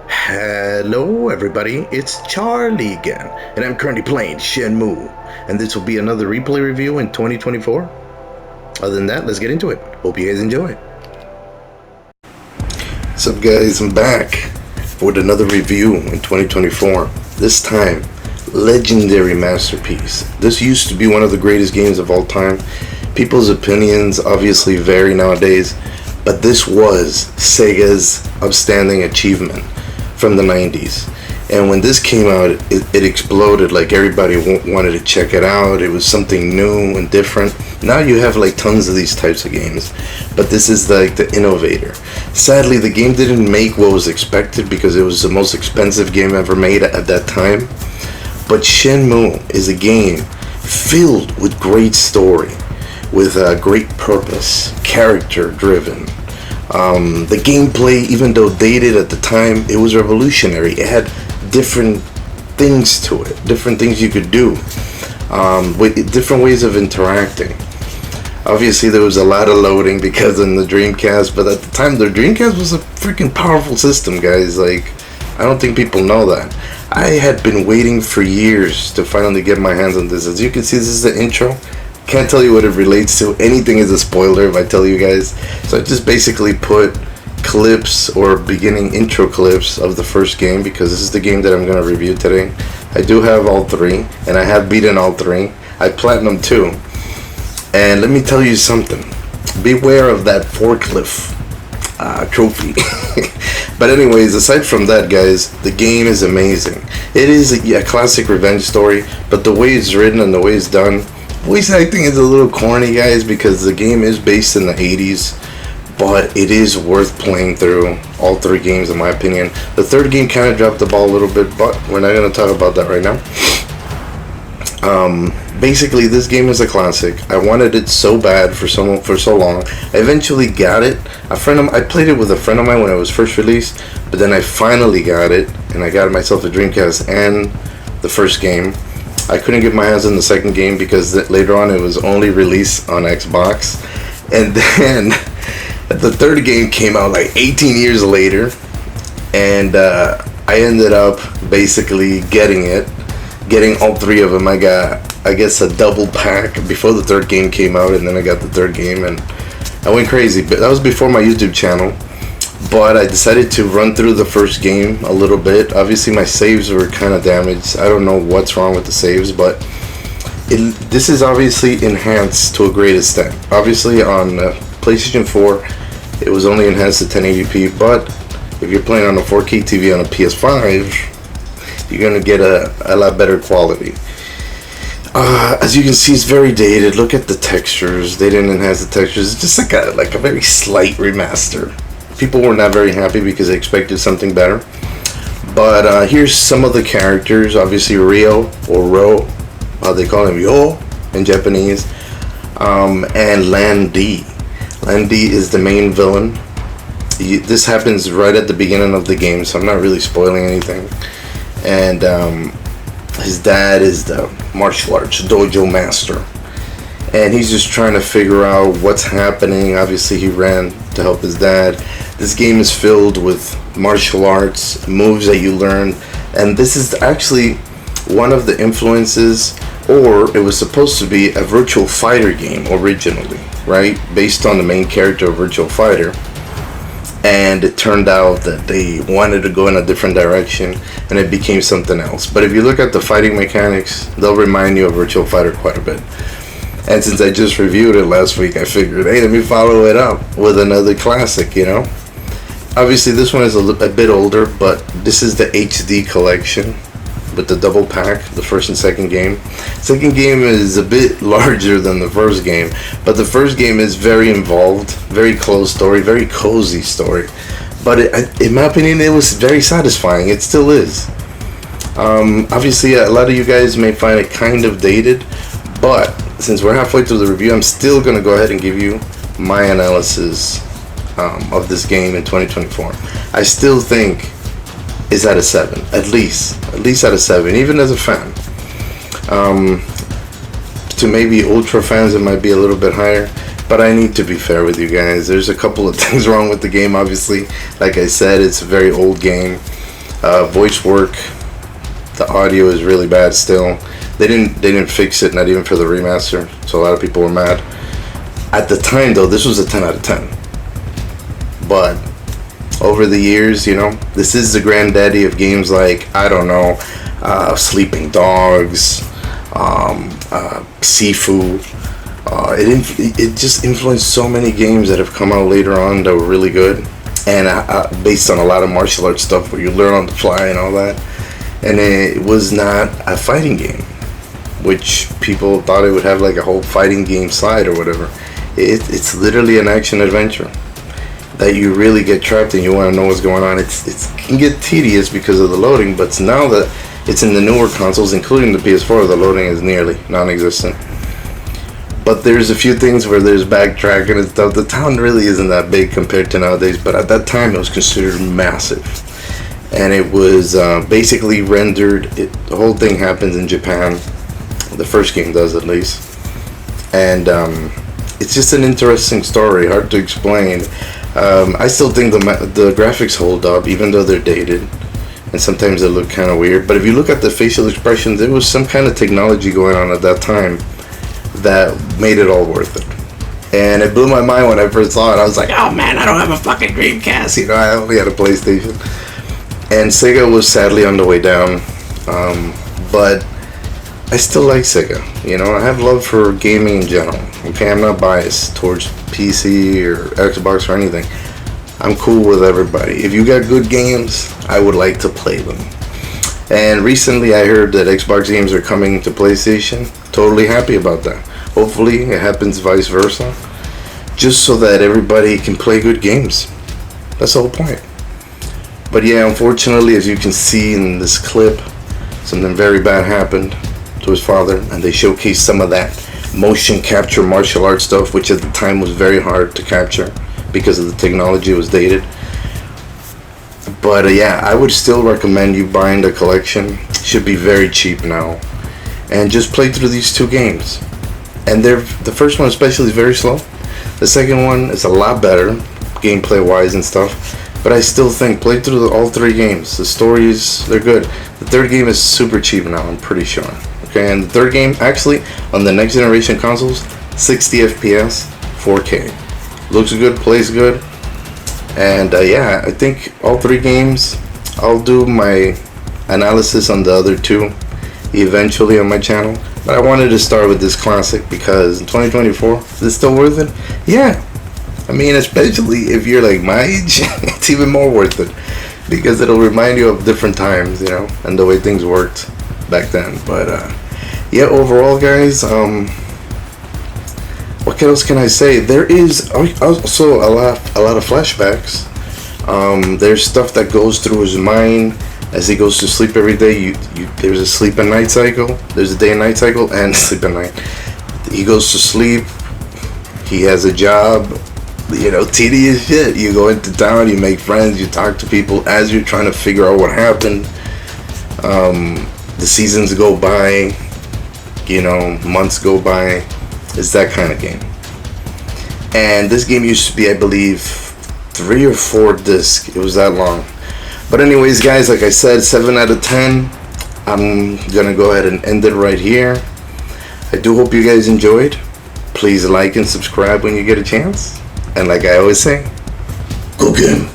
Hello everybody, it's Charlie again, and I'm currently playing Shenmue, and this will be another replay review in 2024. Other than that, let's get into it. Hope you guys enjoy. What's up guys, I'm back with another review in 2024. This time, legendary masterpiece. This used to be one of the greatest games of all time. People's opinions obviously vary nowadays, but this was Sega's outstanding achievement from the 90s. And when this came out, it exploded. Like, everybody wanted to check it out. It was something new and different. Now you have like tons of these types of games, but this is like the innovator. Sadly, the game didn't make what was expected because it was the most expensive game ever made at that time. But Shenmue is a game filled with great story, with great purpose, character driven. The gameplay, even though dated at the time, it was revolutionary. It had different things to it, different things you could do, with different ways of interacting. Obviously there was a lot of loading because in the Dreamcast, but at the time the Dreamcast was a freaking powerful system, guys. Like, I don't think people know that. I had been waiting for years to finally get my hands on this. As you can see, this is the intro. Can't tell you what it relates to. Anything is a spoiler if I tell you guys. So I just basically put clips or beginning intro clips of the first game because this is the game that I'm going to review today. I do have all three, and I have beaten all three. I platinum too. And let me tell you something. Beware of that forklift trophy. But anyways, aside from that, guys, the game is amazing. It is a classic revenge story, but the way it's written and the way it's done, voice acting is a little corny, guys, because the game is based in the 80s, but it is worth playing through all three games in my opinion. The third game kind of dropped the ball a little bit, but we're not going to talk about that right now. Basically, this game is a classic. I wanted it so bad for so long. I eventually got it. I played it with a friend of mine when it was first released, but then I finally got it, and I got myself a Dreamcast and the first game. I couldn't get my hands on the second game because later on it was only released on Xbox. And then the third game came out like 18 years later, and I ended up basically getting all three of them. I got, I guess, a double pack before the third game came out, and then I got the third game, and I went crazy. But that was before my YouTube channel. But I decided to run through the first game a little bit. Obviously my saves were kind of damaged. I don't know what's wrong with the saves, but this is obviously enhanced to a great extent. Obviously on PlayStation 4 it was only enhanced to 1080p, but if you're playing on a 4K TV on a ps5, you're gonna get a lot better quality. As you can see, it's very dated. Look at the textures. They didn't enhance the textures. It's just like a very slight remaster. People were not very happy because they expected something better. But here's some of the characters. Obviously Ryo, or Ro, how they call him, Yo in Japanese, and Lan D. Lan D is the main villain. This happens right at the beginning of the game, so I'm not really spoiling anything. And his dad is the martial arts dojo master, and he's just trying to figure out what's happening. Obviously he ran to help his dad. This game is filled with martial arts moves that you learn, and this is actually one of the influences, or it was supposed to be a Virtual Fighter game originally, right, based on the main character of Virtual Fighter. And it turned out that they wanted to go in a different direction, and it became something else. But if you look at the fighting mechanics, they'll remind you of Virtual Fighter quite a bit. And since I just reviewed it last week, I figured, hey, let me follow it up with another classic, you know. Obviously this one is a bit older, but this is the HD collection with the double pack, the first and second game. Second game is a bit larger than the first game, but the first game is very involved, very close story, very cozy story. But in my opinion, it was very satisfying. It still is. Obviously a lot of you guys may find it kind of dated, but since we're halfway through the review, I'm still going to go ahead and give you my analysis of this game in 2024. I still think it's at a 7, at least at a 7, even as a fan. To maybe ultra fans, it might be a little bit higher. But I need to be fair with you guys. There's a couple of things wrong with the game, obviously. Like I said, it's a very old game. Voice work, the audio is really bad still. They didn't fix it, not even for the remaster. So a lot of people were mad. At the time, though, this was a 10 out of 10. But over the years, you know, this is the granddaddy of games like, I don't know, Sleeping Dogs, Sifu. It just influenced so many games that have come out later on that were really good, and based on a lot of martial arts stuff where you learn on the fly and all that. And it was not a fighting game, which people thought it would have like a whole fighting game side or whatever. It's literally an action adventure that you really get trapped and you want to know what's going on. It can get tedious because of the loading, but now that it's in the newer consoles, including the PS4, the loading is nearly non-existent. But there's a few things where there's backtracking and stuff. The town really isn't that big compared to nowadays, but at that time it was considered massive. And it was basically rendered, the whole thing happens in Japan. The first game does, at least. And it's just an interesting story, hard to explain. I still think the graphics hold up, even though they're dated. And sometimes they look kind of weird. But if you look at the facial expressions, there was some kind of technology going on at that time that made it all worth it. And it blew my mind when I first saw it. I was like, oh man, I don't have a fucking Dreamcast. You know, I only had a PlayStation. And Sega was sadly on the way down. But I still like Sega. You know, I have love for gaming in general. Okay, I'm not biased towards PC or Xbox or anything. I'm cool with everybody. If you got good games, I would like to play them. And recently I heard that Xbox games are coming to PlayStation. Totally happy about that. Hopefully it happens vice versa. Just so that everybody can play good games. That's the whole point. But yeah, unfortunately, as you can see in this clip, something very bad happened to his father. And they showcased some of that motion capture martial arts stuff, which at the time was very hard to capture because of the technology was dated. But yeah, I would still recommend you buying the collection. It should be very cheap now. And just play through these two games. And the first one especially is very slow. The second one is a lot better, gameplay wise and stuff. But I still think play through all three games. The stories, they're good. The third game is super cheap now, I'm pretty sure. Okay, and the third game, actually, on the next generation consoles, 60 FPS, 4K. Looks good, plays good. And yeah, I think all three games, I'll do my analysis on the other two eventually on my channel. But I wanted to start with this classic because in 2024, is it still worth it? Yeah. I mean, especially if you're like my age, it's even more worth it because it'll remind you of different times, you know, and the way things worked back then. But yeah, overall, guys, what else can I say? There is also a lot of flashbacks. There's stuff that goes through his mind as he goes to sleep every day. There's a sleep and night cycle. There's a day and night cycle and sleep and night. He goes to sleep. He has a job. You know, tedious shit. You go into town, you make friends, you talk to people as you're trying to figure out what happened. The seasons go by. You know, months go by. It's that kind of game. And this game used to be, I believe, 3 or 4 discs. It was that long. But anyways, guys, like I said, 7 out of 10. I'm gonna go ahead and end it right here. I do hope you guys enjoyed. Please like and subscribe when you get a chance. And like I always say, go game.